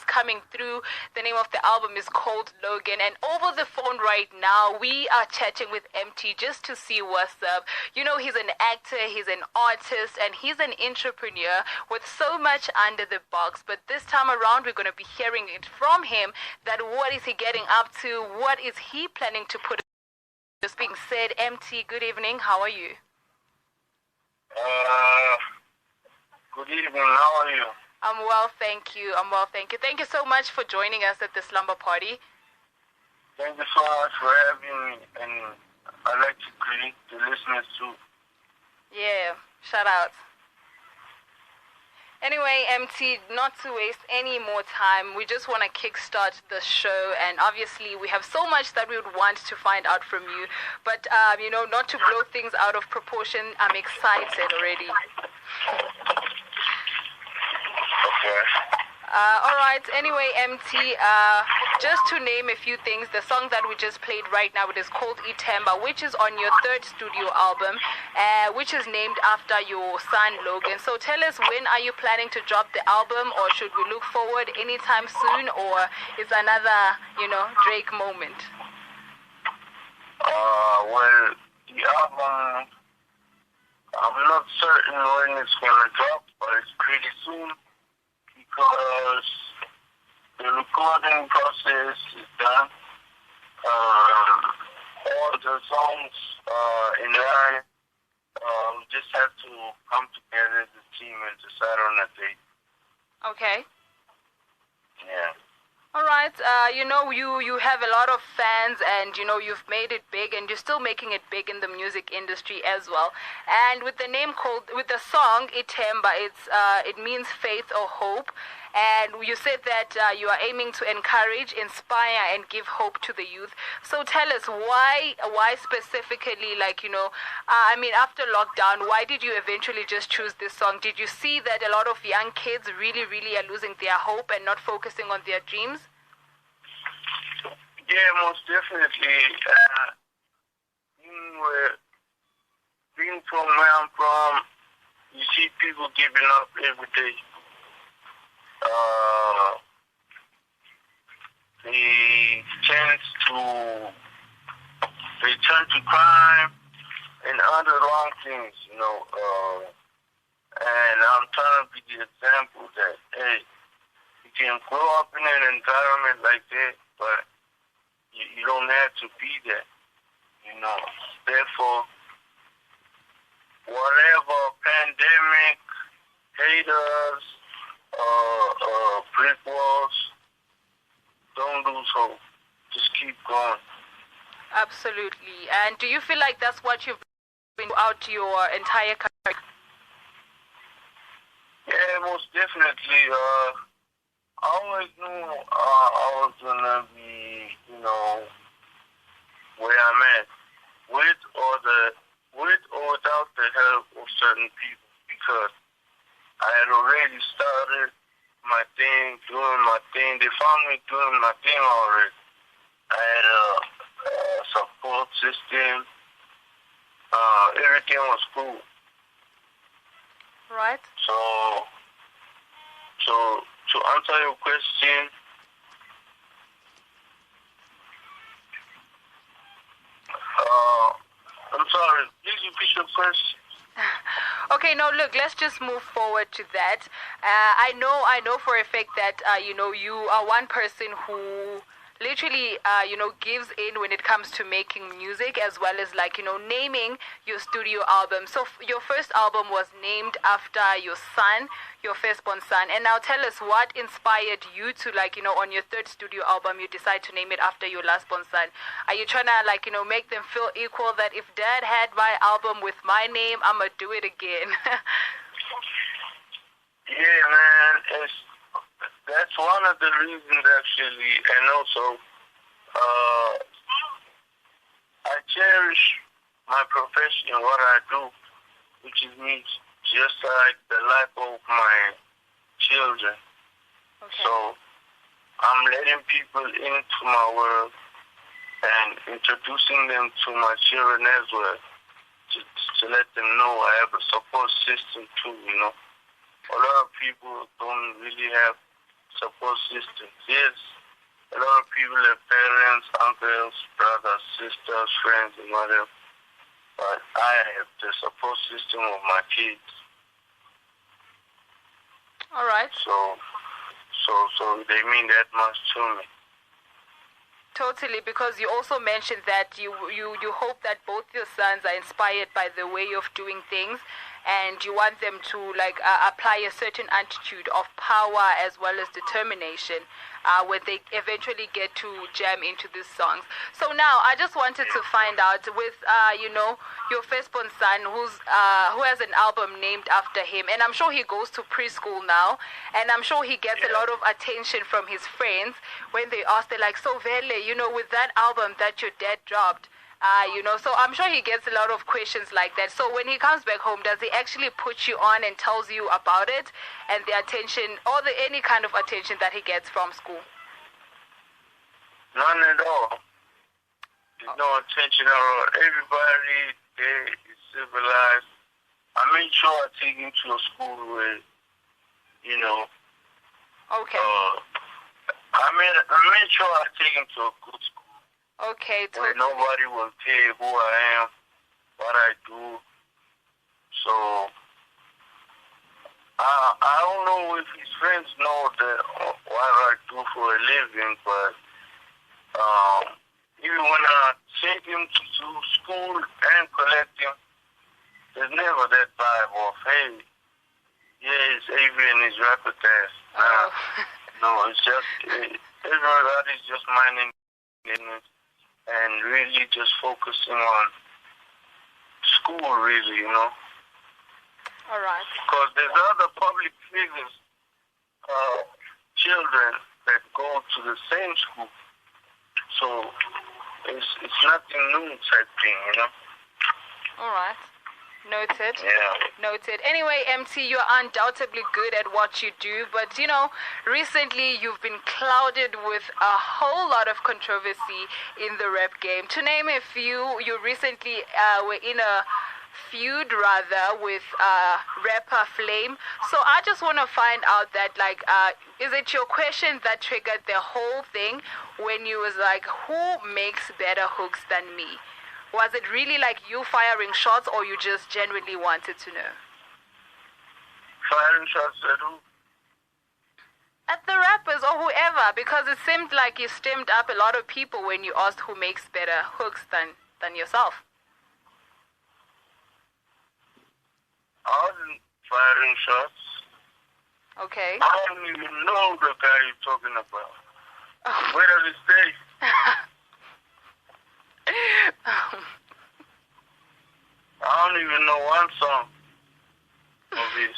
is coming through. The name of the album is called Logan. And over the phone right now, we are chatting with Emtee just to see what's up. You know, he's an actor, he's an artist, and he's an entrepreneur with so much under the box. But this time around, we're going to be hearing it from him that what is he getting up to? What is he planning to put? This being said, Emtee, good evening. How are you? Good evening. How are you? I'm well, thank you. Thank you so much for joining us at the slumber party. Thank you so much for having me, and I'd like to greet the listeners too. Yeah, shout out. Anyway, Emtee, not to waste any more time, we just want to kickstart the show, and obviously we have so much that we would want to find out from you, but not to blow things out of proportion, I'm excited already. Okay. All right. Anyway, Emtee, just to name a few things, the song that we just played right now, it is called Ithemba, which is on your third studio album, which is named after your son, Logan. So tell us, when are you planning to drop the album, or should we look forward anytime soon, or is another, Drake moment? Well, the album, I'm not certain when it's going to drop, but it's pretty soon, because the recording process is done. All the songs in line. We just have to come together as a team and decide on a date. Okay. Yeah. All right. You have a lot of fans, and you've made it big, and you're still making it big in the music industry as well. And with the song Ithemba, it means faith or hope. And you said that you are aiming to encourage, inspire, and give hope to the youth. So tell us, why specifically, after lockdown, why did you eventually just choose this song? Did you see that a lot of young kids really, really are losing their hope and not focusing on their dreams? Yeah, most definitely. Being from where I'm from, you see people giving up every day. They turn to crime and other wrong things, and I'm trying to be the example that, hey, you can grow up in an environment like that, but you don't have to be there, Therefore, whatever pandemic, haters, brick walls, don't lose hope. Just keep going. Absolutely. And do you feel like that's what you've been out your entire career? Yeah, most definitely. I always knew I was gonna be, where I'm at, with or without the help of certain people, because I had already started my thing, doing my thing. They found me doing my thing already. I had a support system. Everything was cool. Right. So to answer your question, I'm sorry, please repeat your question. Okay, no, look, let's just move forward to that. I know for a fact that, you are one person who literally, gives in when it comes to making music, as well as, naming your studio album. So your first album was named after your son, your firstborn son. And now tell us, what inspired you to, on your third studio album, you decide to name it after your lastborn son? Are you trying to, make them feel equal, that if dad had my album with my name, I'm going to do it again? Yeah, man. That's one of the reasons, actually. And also, I cherish my profession, what I do, which is me, just like the life of my children. Okay. So I'm letting people into my world and introducing them to my children as well, to let them know I have a support system too, A lot of people don't really have support system. Yes, a lot of people have parents, uncles, brothers, sisters, friends, and whatever. But I have the support system of my kids. All right. So they mean that much to me. Totally, because you also mentioned that you hope that both your sons are inspired by the way of doing things, and you want them to apply a certain attitude of power as well as determination when they eventually get to jam into these songs. So now I just wanted to find out with your firstborn son who has an album named after him, and I'm sure he goes to preschool now, and I'm sure he gets a lot of attention from his friends when they ask, they're like, so Vele, with that album that your dad dropped, so I'm sure he gets a lot of questions like that. So when he comes back home, does he actually put you on and tells you about it and the attention or any kind of attention that he gets from school? None at all. There's no attention at all. Everybody there is civilized. I made sure I take him to a school where, Okay. I made sure I take him to a good school. Okay, where nobody will tell who I am, what I do. So I don't know if his friends know what I do for a living, but even when I take him to school and collect him, there's never that vibe of, hey, it's Avery and his rapper test. No, it's just everybody's just minding business and really just focusing on school, really, All right. Because there's other public figures, children that go to the same school. So it's nothing new type thing, All right. Noted. Yeah. Noted. Anyway, Emtee, you're undoubtedly good at what you do, but recently you've been clouded with a whole lot of controversy in the rap game. To name a few, you recently were in a feud with rapper Flame. So I just want to find out that is it your question that triggered the whole thing when you was like, who makes better hooks than me? Was it really like you firing shots, or you just genuinely wanted to know? Firing shots at who? At the rappers or whoever, because it seemed like you stemmed up a lot of people when you asked who makes better hooks than yourself. I wasn't firing shots. Okay. I don't even know the guy you're talking about. Where does it stay? I don't even know one song of his.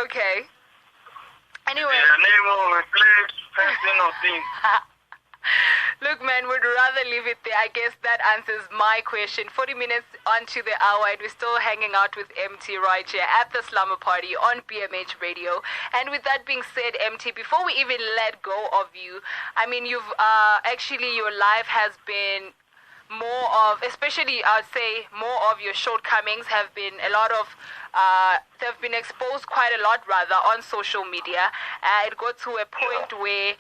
Okay. Anyway. The name of the place, person or thing. Look, man, we'd rather leave it there. I guess that answers my question. 40 minutes onto the hour, and we're still hanging out with Emtee right here at the Slumber Party on BMH Radio. And with that being said, Emtee, before we even let go of you, I mean, you've actually, your life has been more of, especially I'd say more of your shortcomings have been a lot of, they've been exposed quite a lot rather on social media. It got to a point where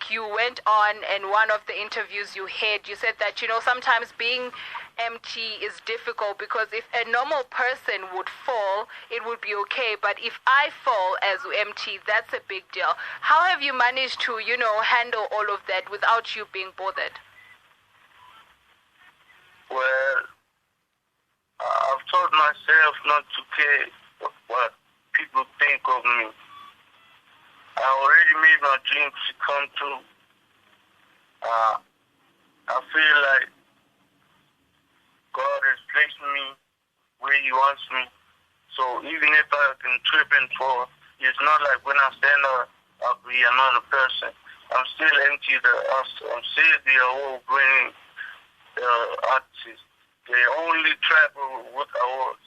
you went on, and one of the interviews you had, you said that, sometimes being Emtee is difficult because if a normal person would fall, it would be okay. But if I fall as Emtee, that's a big deal. How have you managed to, handle all of that without you being bothered? Well, I've taught myself not to care what people think of me. I already made my dreams come true. I feel like God has placed me where He wants me. So even if I can trip and fall, it's not like when I stand up, I'll be another person. I'm still Emtee. I'm still the award-winning artist. They only travel with awards.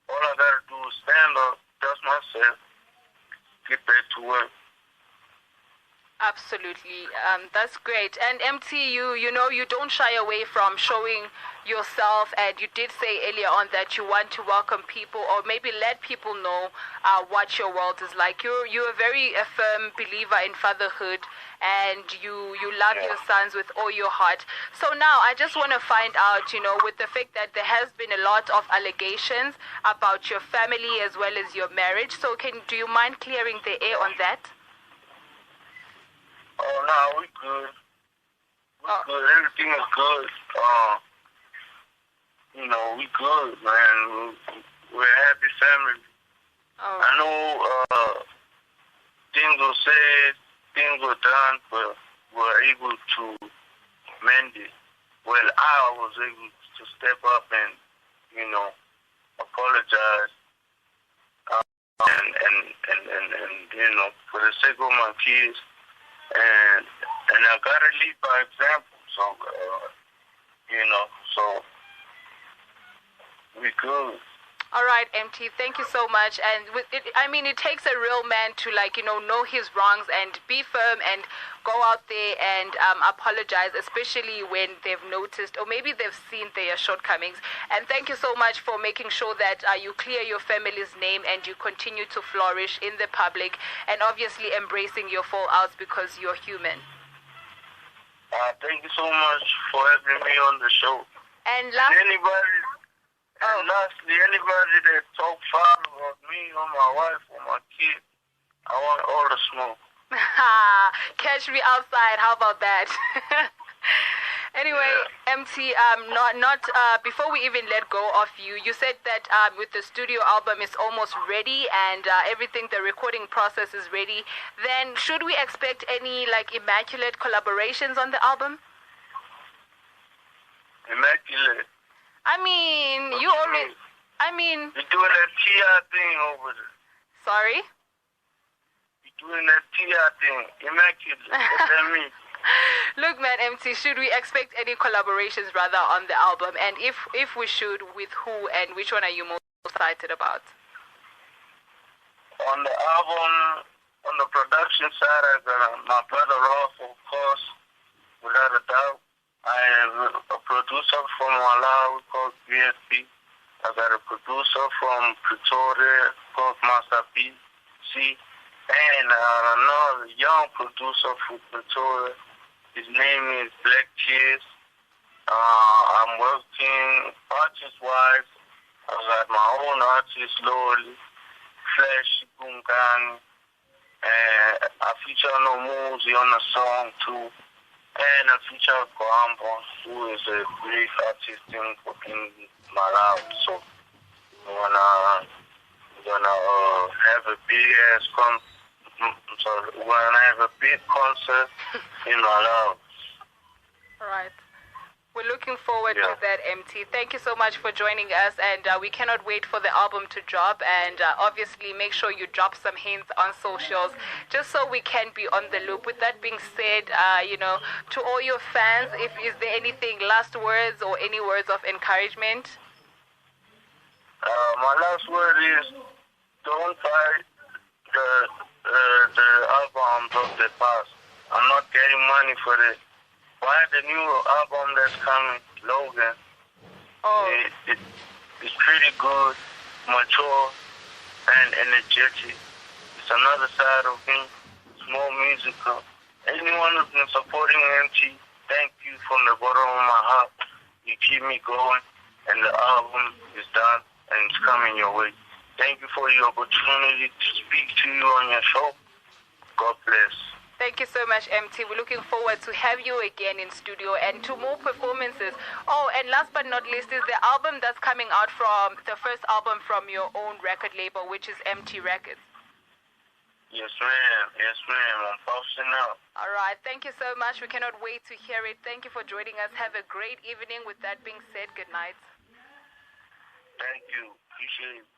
All I gotta do is stand up, dust myself, get back to work. Absolutely. That's great. And MT, you know, you don't shy away from showing yourself, and you did say earlier on that you want to welcome people or maybe let people know what your world is like. You're a very firm believer in fatherhood, and you love your sons with all your heart. So now I just want to find out, you know, with the fact that there has been a lot of allegations about your family as well as your marriage. So do you mind clearing the air on that? Oh, no, we good. We good. Everything is good. You know, we good, man. We're a happy family. Oh. I know things were said, things were done, but we're able to mend it. Well, I was able to step up and, you know, apologize. And you know, for the sake of my kids. And I gotta lead by example. So, you know, so we good. All right, Emtee, thank you so much. And it takes a real man to, like, you know his wrongs and be firm and go out there and apologize, especially when they've noticed or maybe they've seen their shortcomings. And thank you so much for making sure that you clear your family's name and you continue to flourish in the public, and obviously embracing your fallouts because you're human. Thank you so much for having me on the show. And lastly, anybody that talk foul about me or my wife or my kid, I want all the smoke. Catch me outside. How about that? Anyway, Emtee, before we even let go of you, you said that with the studio album is almost ready and everything, the recording process is ready. Then should we expect any like immaculate collaborations on the album? Immaculate. I mean, What you always. mean? I mean. You're doing that T.I. thing over there. Sorry? You're doing that T.I. thing. Immaculate. What that mean? Look, man, Emtee, should we expect any collaborations rather on the album? And if we should, with who and which one are you most excited about? On the album, on the production side, I got my brother Ross, of course, without a doubt. I am a producer from Malawi called BSB. I got a producer from Pretoria called Master BC. And another young producer from Pretoria. His name is Black Tears. I'm working artist-wise. I got my own artist, Lowly, Flash, Gungani. And I feature No Mozy on the song too. And I feature Koambo, who is a great artist in Malawi. So we're gonna have a big ass we're gonna have a big concert in Malawi. All right. We're looking forward to that, Emtee. Thank you so much for joining us, and we cannot wait for the album to drop. And obviously, make sure you drop some hints on socials, just so we can be on the loop. With that being said, to all your fans, is there anything, last words or any words of encouragement? My last word is, don't buy the albums of the past. I'm not getting money for it. Buy the new album that's coming, Logan. Oh. It's pretty good, mature, and energetic. It's another side of me. It's more musical. Anyone who's been supporting Emtee, thank you from the bottom of my heart. You keep me going, and the album is done, and it's coming your way. Thank you for the opportunity to speak to you on your show. God bless. Thank you so much, Emtee. We're looking forward to have you again in studio and to more performances. Oh, and last but not least is the album that's coming out from the first album from your own record label, which is Emtee Records. Yes, ma'am. Yes, ma'am. I'm posting out. All right. Thank you so much. We cannot wait to hear it. Thank you for joining us. Have a great evening. With that being said, good night. Thank you. Appreciate it.